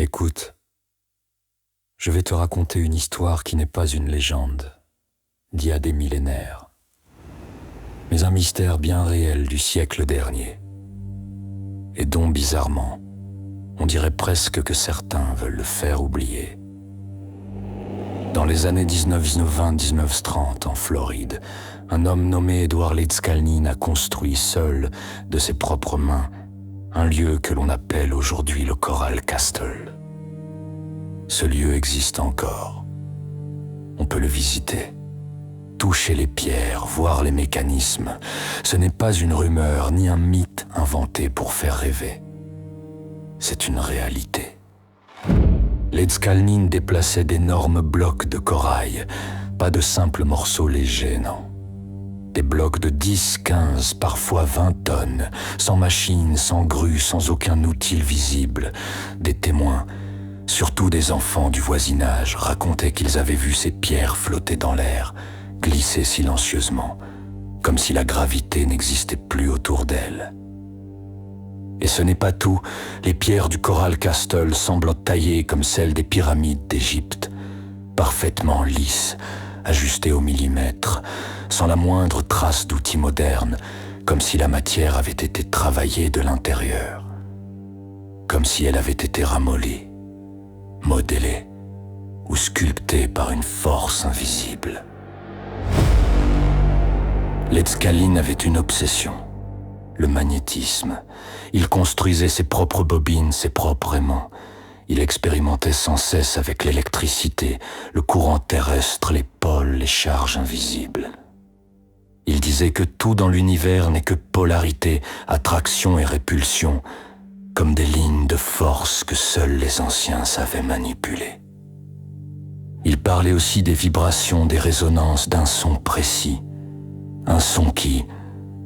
Écoute, je vais te raconter une histoire qui n'est pas une légende, d'il y a des millénaires, mais un mystère bien réel du siècle dernier, et dont, bizarrement, on dirait presque que certains veulent le faire oublier. Dans les années 1920-1930, en Floride, un homme nommé Edward Leedskalnin a construit seul, de ses propres mains, un lieu que l'on appelle aujourd'hui le Coral Castle. Ce lieu existe encore. On peut le visiter, toucher les pierres, voir les mécanismes. Ce n'est pas une rumeur ni un mythe inventé pour faire rêver. C'est une réalité. Leedskalnin déplaçait d'énormes blocs de corail, pas de simples morceaux légers, non. Des blocs de 10, 15, parfois 20 tonnes, sans machine, sans grue, sans aucun outil visible. Des témoins, surtout des enfants du voisinage, racontaient qu'ils avaient vu ces pierres flotter dans l'air, glisser silencieusement, comme si la gravité n'existait plus autour d'elles. Et ce n'est pas tout, les pierres du Coral Castle semblent taillées comme celles des pyramides d'Égypte, parfaitement lisses, ajustées au millimètre, sans la moindre trace d'outils modernes, comme si la matière avait été travaillée de l'intérieur, comme si elle avait été ramollie, modélée ou sculptée par une force invisible. Leedskalnin avait une obsession, le magnétisme. Il construisait ses propres bobines, ses propres aimants. Il expérimentait sans cesse avec l'électricité, le courant terrestre, les pôles, les charges invisibles. Il disait que tout dans l'univers n'est que polarité, attraction et répulsion, comme des lignes de force que seuls les anciens savaient manipuler. Il parlait aussi des vibrations, des résonances d'un son précis, un son qui,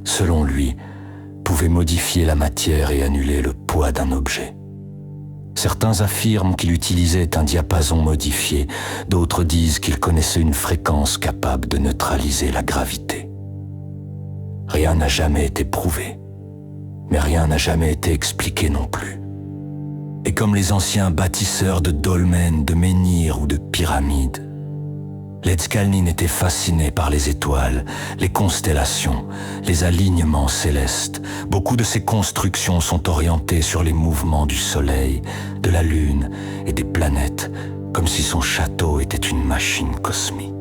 selon lui, pouvait modifier la matière et annuler le poids d'un objet. Certains affirment qu'il utilisait un diapason modifié, d'autres disent qu'il connaissait une fréquence capable de neutraliser la gravité. Rien n'a jamais été prouvé, mais rien n'a jamais été expliqué non plus. Et comme les anciens bâtisseurs de dolmens, de menhirs ou de pyramides, Leedskalnin était fasciné par les étoiles, les constellations, les alignements célestes. Beaucoup de ses constructions sont orientées sur les mouvements du Soleil, de la Lune et des planètes, comme si son château était une machine cosmique.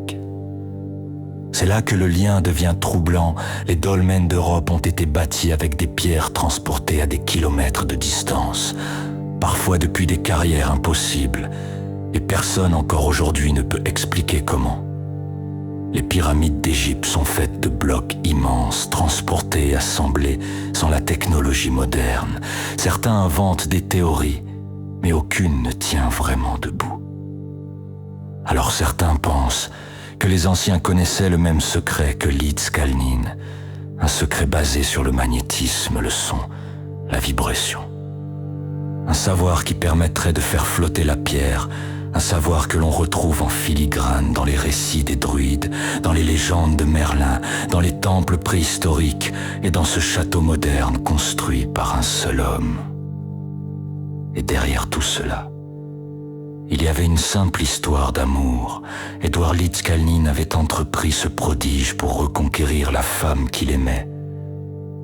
C'est là que le lien devient troublant. Les dolmens d'Europe ont été bâtis avec des pierres transportées à des kilomètres de distance, parfois depuis des carrières impossibles, et personne encore aujourd'hui ne peut expliquer comment. Les pyramides d'Égypte sont faites de blocs immenses, transportés et assemblés sans la technologie moderne. Certains inventent des théories, mais aucune ne tient vraiment debout. Alors certains pensent que les anciens connaissaient le même secret que Leedskalnin, un secret basé sur le magnétisme, le son, la vibration. Un savoir qui permettrait de faire flotter la pierre, un savoir que l'on retrouve en filigrane dans les récits des druides, dans les légendes de Merlin, dans les temples préhistoriques et dans ce château moderne construit par un seul homme. Et derrière tout cela, il y avait une simple histoire d'amour. Edward Leedskalnin avait entrepris ce prodige pour reconquérir la femme qu'il aimait.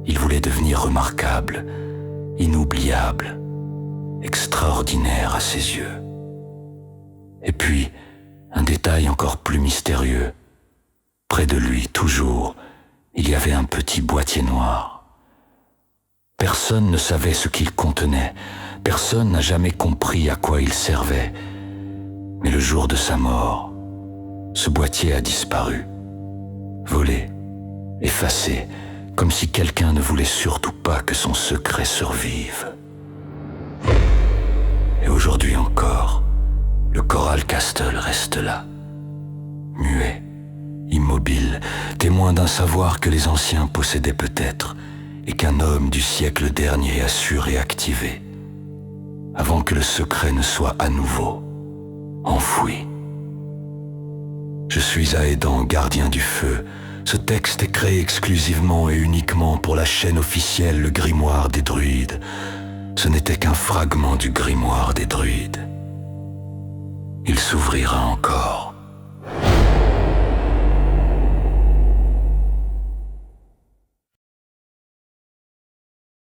Il voulait devenir remarquable, inoubliable, extraordinaire à ses yeux. Et puis, un détail encore plus mystérieux. Près de lui, toujours, il y avait un petit boîtier noir. Personne ne savait ce qu'il contenait. Personne n'a jamais compris à quoi il servait. Mais le jour de sa mort, ce boîtier a disparu, volé, effacé, comme si quelqu'un ne voulait surtout pas que son secret survive. Et aujourd'hui encore, le Coral Castle reste là, muet, immobile, témoin d'un savoir que les anciens possédaient peut-être et qu'un homme du siècle dernier a su réactiver, avant que le secret ne soit à nouveau enfoui. Je suis Aedan, gardien du feu. Ce texte est créé exclusivement et uniquement pour la chaîne officielle Le Grimoire des Druides. Ce n'était qu'un fragment du grimoire des druides. Il s'ouvrira encore.